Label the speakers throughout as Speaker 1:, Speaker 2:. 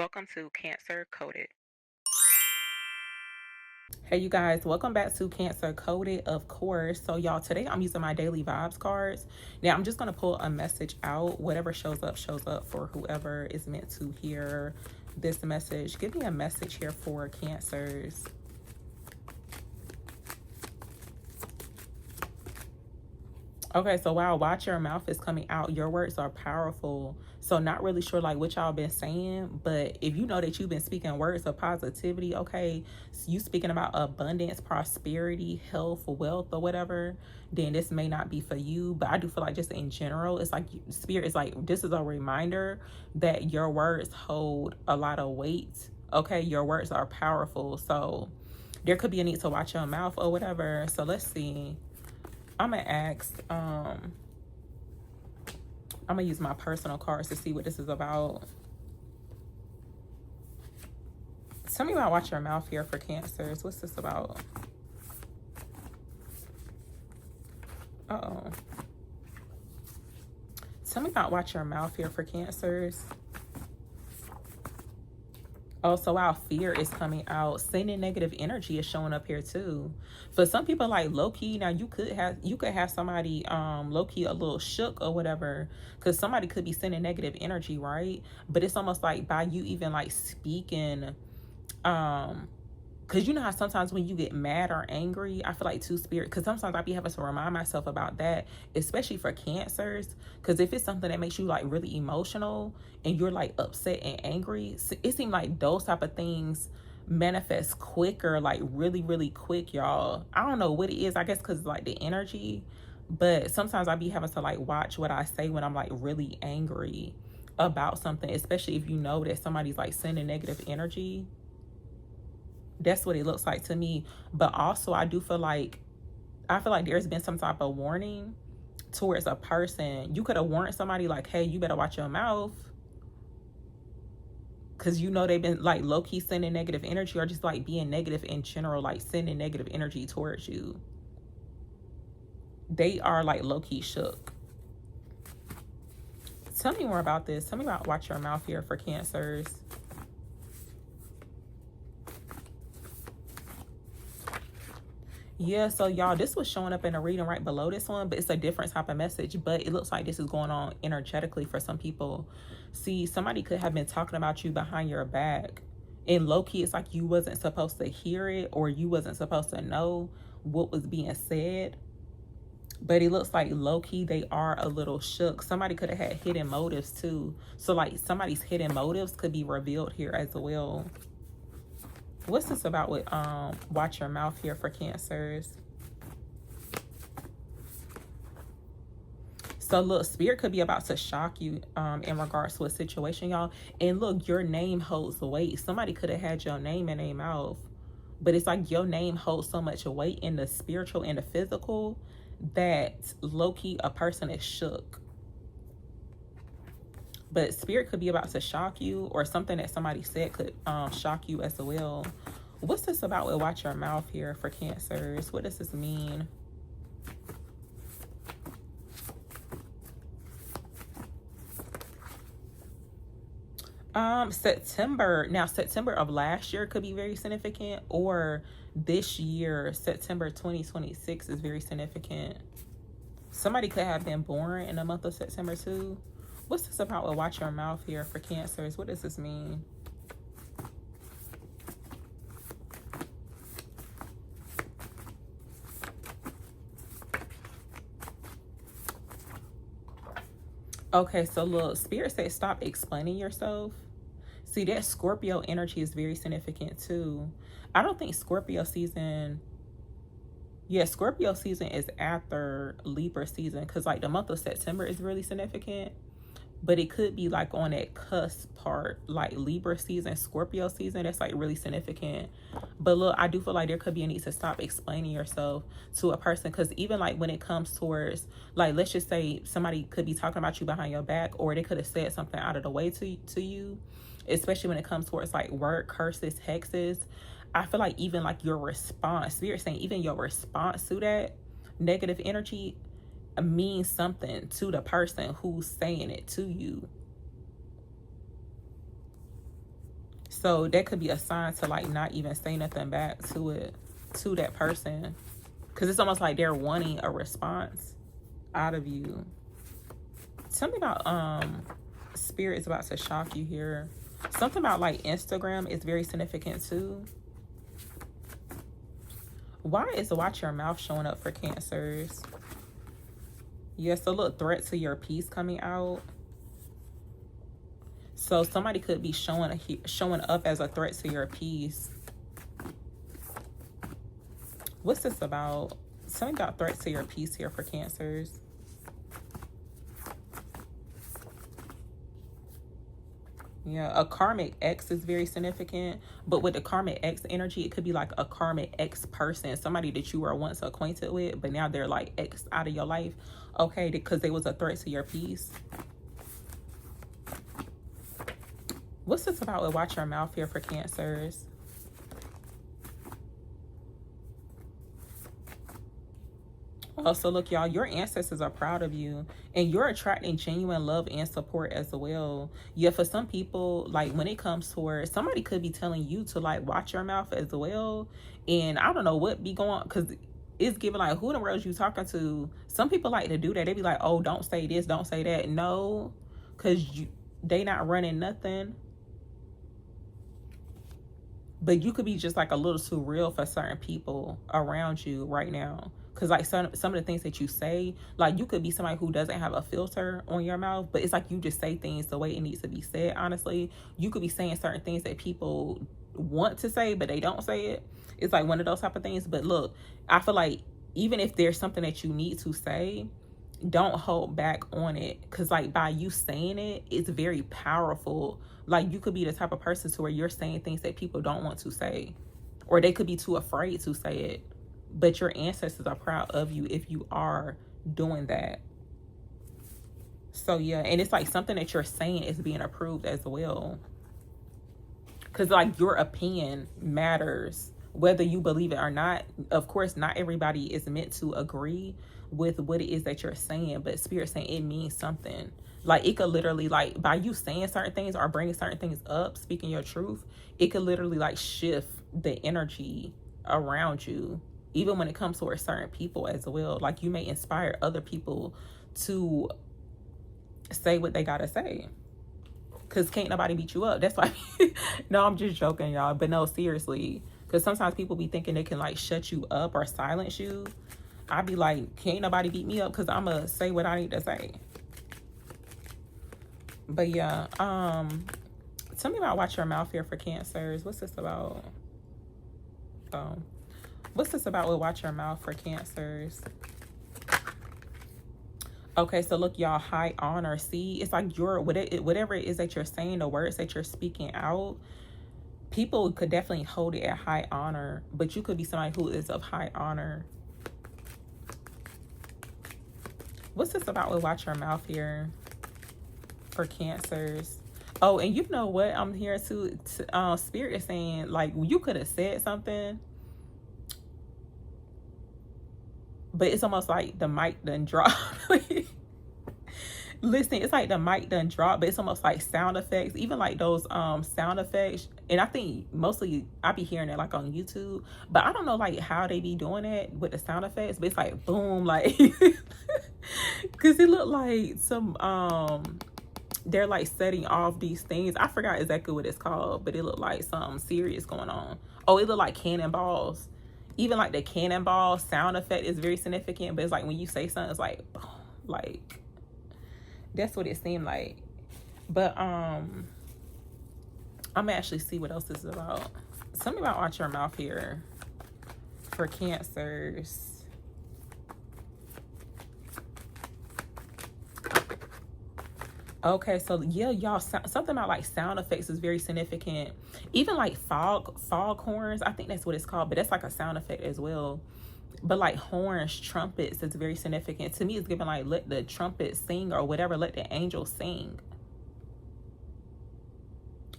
Speaker 1: Welcome to Cancer Coded.
Speaker 2: Hey you guys, welcome back to Cancer Coded, of course. So y'all, today I'm using my daily vibes cards. Now I'm just gonna pull a message out. Whatever shows up for whoever is meant to hear this message. Give me a message here for Cancers. Okay, so wow, watch your mouth is coming out. Your words are powerful. So not really sure like what y'all been saying, but if you know that you've been speaking words of positivity, okay, so you speaking about abundance, prosperity, health, wealth, or whatever, then this may not be for you. But I do feel like just in general, it's like spirit is like this is a reminder that your words hold a lot of weight. Okay, your words are powerful. So there could be a need to watch your mouth or whatever. So let's see. I'm gonna ask, I'm gonna use my personal cards to see what this is about. Tell me about watch your mouth here for Cancers. What's this about? Uh-oh. Tell me about watch your mouth here for Cancers. Oh, so our fear is coming out. Sending negative energy is showing up here too. For some people, like low key, now you could have somebody low key a little shook or whatever, because somebody could be sending negative energy, right? But it's almost like by you even like speaking, because you know how sometimes when you get mad or angry, I feel like two spirit, because sometimes I be having to remind myself about that, especially for Cancers, because if it's something that makes you like really emotional and you're like upset and angry, it seems like those type of things manifest quicker, like really really quick, y'all. I don't know what it is, I guess because like the energy, but sometimes I be having to like watch what I say when I'm like really angry about something, especially if you know that somebody's like sending negative energy. That's what it looks like to me. But also I feel like there's been some type of warning towards a person. You could have warned somebody like, hey, you better watch your mouth, because you know they've been like low-key sending negative energy, or just like being negative in general, like sending negative energy towards you. They are like low-key shook. Tell me more about this. Tell me about watch your mouth here for Cancers. Yeah, so y'all, this was showing up in a reading right below this one, but it's a different type of message. But it looks like this is going on energetically for some people. See, somebody could have been talking about you behind your back. And low key, it's like you wasn't supposed to hear it, or you wasn't supposed to know what was being said. But it looks like low key, they are a little shook. Somebody could have had hidden motives too. So like somebody's hidden motives could be revealed here as well. What's this about with watch your mouth here for Cancers? So look, spirit could be about to shock you in regards to a situation, y'all. And look, your name holds weight. Somebody could have had your name in their mouth, but it's like your name holds so much weight in the spiritual and the physical that low-key a person is shook. But spirit could be about to shock you, or something that somebody said could shock you as well. What's this about with watch your mouth here for Cancers? What does this mean? September. Now September of last year could be very significant, or this year, September 2026 is very significant. Somebody could have been born in the month of September too. What's this about with watch your mouth here for Cancers? What does this mean? Okay, so look, spirit said stop explaining yourself. See, that Scorpio energy is very significant too. I don't think Scorpio season, yeah, Scorpio season is after Libra season, because like the month of September is really significant. But it could be like on that cusp part, like Libra season, Scorpio season, that's like really significant. But look, I do feel like there could be a need to stop explaining yourself to a person, because even like when it comes towards, like, let's just say somebody could be talking about you behind your back, or they could have said something out of the way to you, especially when it comes towards like word curses, hexes. I feel like even like your response, spirit saying even your response to that negative energy means something to the person who's saying it to you. So that could be a sign to like not even say nothing back to that person, because it's almost like they're wanting a response out of you. Something about spirit is about to shock you here. Something about like Instagram is very significant too. Why is watch your mouth showing up for Cancers? Yes, a little threat to your peace coming out. So somebody could be showing up as a threat to your peace. What's this about? Something about threats to your peace here for Cancers. Yeah, a karmic ex is very significant. But with the karmic ex energy, it could be like a karmic ex person, somebody that you were once acquainted with, but now they're like ex out of your life. Okay, because they was a threat to your peace. What's this about with watch your mouth here for Cancers? Oh, so look, y'all, your ancestors are proud of you, and you're attracting genuine love and support as well. Yeah, for some people, like when it comes toward, somebody could be telling you to like watch your mouth as well. And I don't know what be going on, because it's giving like, who in the world you talking to? Some people like to do that. They be like, oh, don't say this, don't say that. No, because they not running nothing. But you could be just like a little too real for certain people around you right now. Because like some of the things that you say, like you could be somebody who doesn't have a filter on your mouth, but it's like you just say things the way it needs to be said. Honestly, you could be saying certain things that people want to say, but they don't say it. It's like one of those type of things. But look, I feel like even if there's something that you need to say, don't hold back on it, because like by you saying it, it's very powerful. Like you could be the type of person to where you're saying things that people don't want to say, or they could be too afraid to say it, but your ancestors are proud of you if you are doing that. So yeah, and it's like something that you're saying is being approved as well, because like your opinion matters whether you believe it or not. Of course, not everybody is meant to agree with what it is that you're saying, but spirit saying it means something. Like it could literally, like by you saying certain things or bringing certain things up, speaking your truth, it could literally like shift the energy around you, even when it comes to certain people as well. Like you may inspire other people to say what they gotta say, because can't nobody beat you up. That's why no, I'm just joking, y'all, but no, seriously, because sometimes people be thinking they can like shut you up or silence you. I'd be like, can't nobody beat me up, because I'm gonna say what I need to say. But yeah, tell me about watch your mouth here for Cancers. What's this about? Oh, what's this about with watch your mouth for Cancers? Okay, so look, y'all, high honor. See, it's like your whatever it is that you're saying, the words that you're speaking out, people could definitely hold it at high honor, but you could be somebody who is of high honor. What's this about with watch your mouth here for Cancers? Oh, and you know what I'm here to spirit is saying, like, you could have said something, but it's almost like the mic done dropped. Listen, it's like the mic done dropped, but it's almost like sound effects, even like those sound effects. And I think mostly I be hearing it like on YouTube, but I don't know like how they be doing it with the sound effects, but it's like boom, like because it looked like some they're like setting off these things. I forgot exactly what it's called, but it looked like something serious going on. Oh, it looked like cannonballs. Even like the cannonball sound effect is very significant, but it's like when you say something, it's like boom, like that's what it seemed like. But I'm gonna actually see what else this is about. Something about watch your mouth here for Cancers. Okay, so yeah, y'all, something about like sound effects is very significant. Even like fog horns, I think that's what it's called, but that's like a sound effect as well. But like horns, trumpets, it's very significant. To me, it's giving like, let the trumpet sing or whatever, let the angels sing.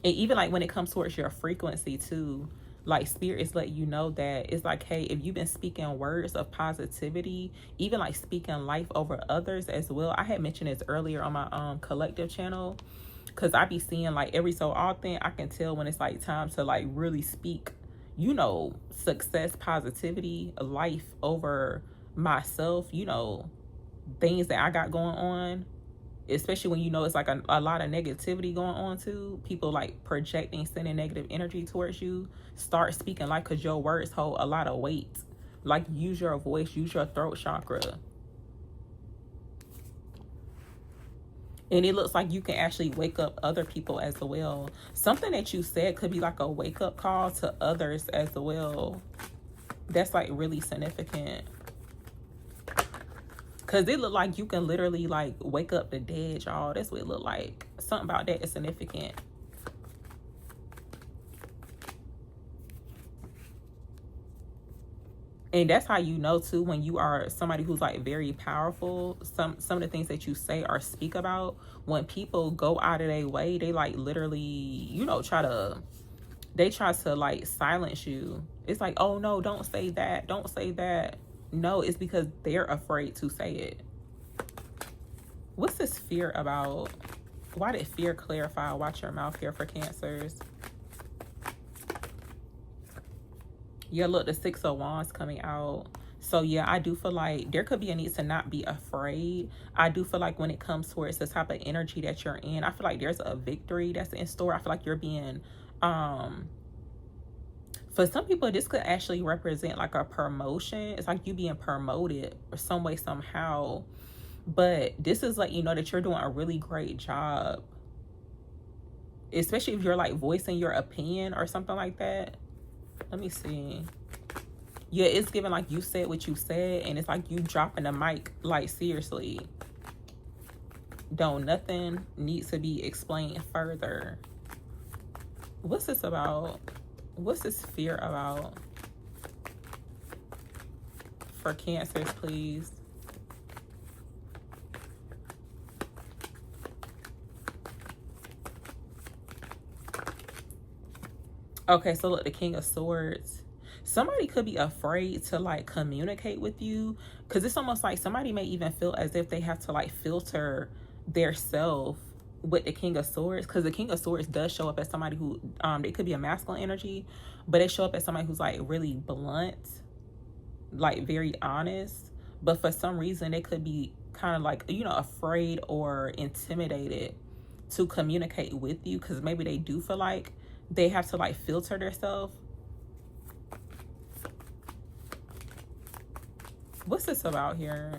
Speaker 2: And even like when it comes towards your frequency too, like spirit is letting you know that it's like, hey, if you've been speaking words of positivity, even like speaking life over others as well. I had mentioned this earlier on my collective channel, Cause I be seeing like every so often I can tell when it's like time to like really speak, success, positivity, life over myself, things that I got going on. Especially when it's like a lot of negativity going on too. People like projecting, sending negative energy towards you. Start speaking like, cause your words hold a lot of weight. Like use your voice, use your throat chakra. And it looks like you can actually wake up other people as well. Something that you said could be like a wake up call to others as well. That's like really significant. Cause it look like you can literally like wake up the dead, y'all. That's what it look like. Something about that is significant. And that's how you know too, when you are somebody who's like very powerful. Some of the things that you say or speak about, when people go out of their way, they like literally, try to like silence you. It's like, oh no, don't say that, don't say that. No, it's because they're afraid to say it. What's this fear about? Why did fear clarify? Watch your mouth here for Cancers. Yeah, look, the Six of Wands coming out. So yeah, I do feel like there could be a need to not be afraid. I do feel like when it comes towards the type of energy that you're in, I feel like there's a victory that's in store. I feel like you're being, for some people, this could actually represent like a promotion. It's like you being promoted or some way, somehow. But this is like, that you're doing a really great job. Especially if you're like voicing your opinion or something like that. Let me see. Yeah, it's giving like you said what you said, and it's like you dropping the mic, like seriously. Don't nothing needs to be explained further. What's this about? What's this fear about? For Cancers, please. Okay, so look, the King of Swords. Somebody could be afraid to like communicate with you, because it's almost like somebody may even feel as if they have to like filter their self with the King of Swords, because the King of Swords does show up as somebody who they could be a masculine energy, but they show up as somebody who's like really blunt, like very honest, but for some reason they could be kind of like afraid or intimidated to communicate with you, because maybe they do feel like they have to like filter themselves. What's this about here?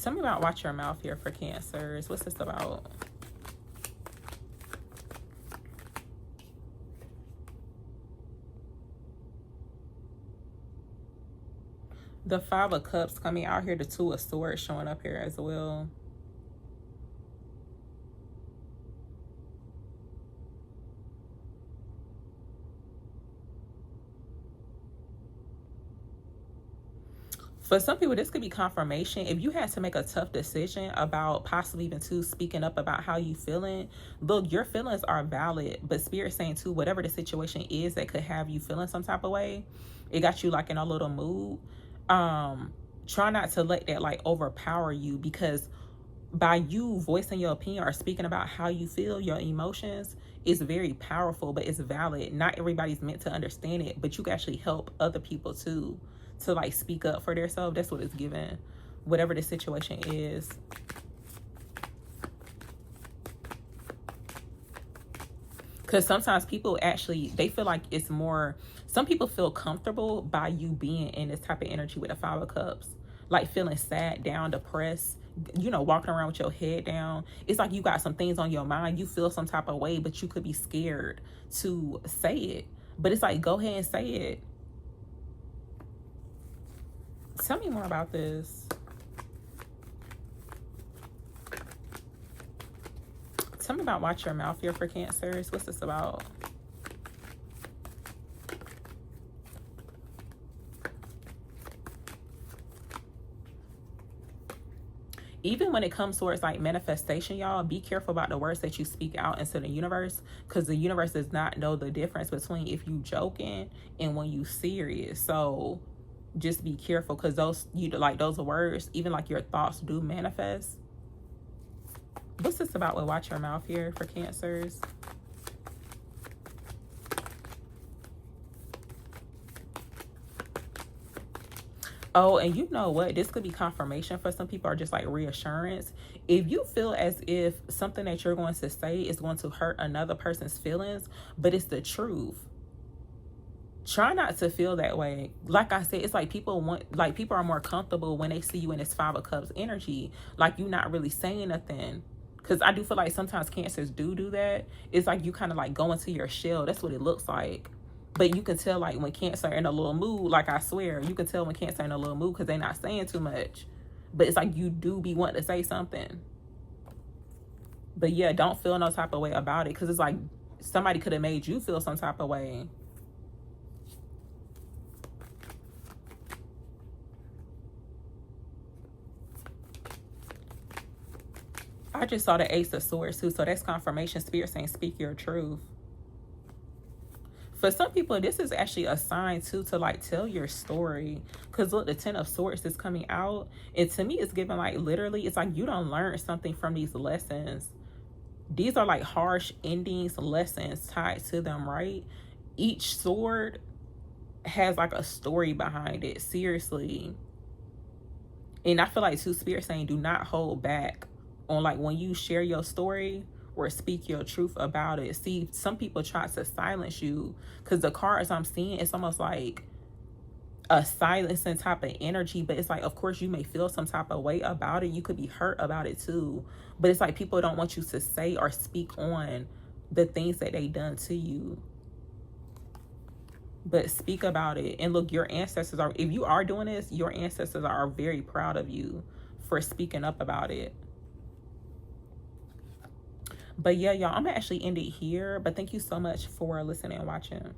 Speaker 2: Tell me about watch your mouth here for Cancers. What's this about? The Five of Cups coming out here. The Two of Swords showing up here as well. For some people, this could be confirmation. If you had to make a tough decision about possibly even speaking up about how you feeling, look, your feelings are valid, but Spirit saying too, whatever the situation is that could have you feeling some type of way, it got you like in a little mood. Try not to let that like overpower you, because by you voicing your opinion or speaking about how you feel, your emotions, is very powerful, but it's valid. Not everybody's meant to understand it, but you can actually help other people too, to like speak up for themselves. That's what it's given, whatever the situation is. Because sometimes people actually, they feel like it's more, some people feel comfortable by you being in this type of energy with the Five of Cups, like feeling sad, down, depressed, walking around with your head down. It's like you got some things on your mind, you feel some type of way, but you could be scared to say it. But it's like, go ahead and say it. Tell me more about this. Tell me about watch your mouth here for Cancers. What's this about? Even when it comes towards like manifestation, y'all, be careful about the words that you speak out into the universe, because the universe does not know the difference between if you joking and when you serious. So just be careful, because those words, even like your thoughts, do manifest. What's this about with watch your mouth here for Cancers? Oh, and you know what? This could be confirmation for some people, or just like reassurance. If you feel as if something that you're going to say is going to hurt another person's feelings, but it's the truth, try not to feel that way. Like I said, it's like people are more comfortable when they see you in this Five of Cups energy, like you not really saying nothing. Because I do feel like sometimes Cancers do that. It's like you kind of like go into your shell. That's what it looks like. But you can tell like when Cancer in a little mood, like I swear, you can tell when Cancer in a little mood because they're not saying too much. But it's like you do be wanting to say something. But yeah, don't feel no type of way about it, because it's like somebody could have made you feel some type of way. I just saw the Ace of Swords too, so that's confirmation. Spirit saying speak your truth. For some people, this is actually a sign too to like tell your story. Because look, the Ten of Swords is coming out. And to me, it's giving like literally, it's like you don't learn something from these lessons. These are like harsh endings, lessons tied to them, right? Each sword has like a story behind it, seriously. And I feel like too, Spirit saying do not hold back on like when you share your story or speak your truth about it. See, some people try to silence you, because the cards I'm seeing, it's almost like a silencing type of energy. But it's like, of course you may feel some type of way about it, you could be hurt about it too, but it's like people don't want you to say or speak on the things that they done to you. But speak about it. And look, your ancestors are, if you are doing this, your ancestors are very proud of you for speaking up about it. But yeah, y'all, I'm gonna actually end it here. But thank you so much for listening and watching.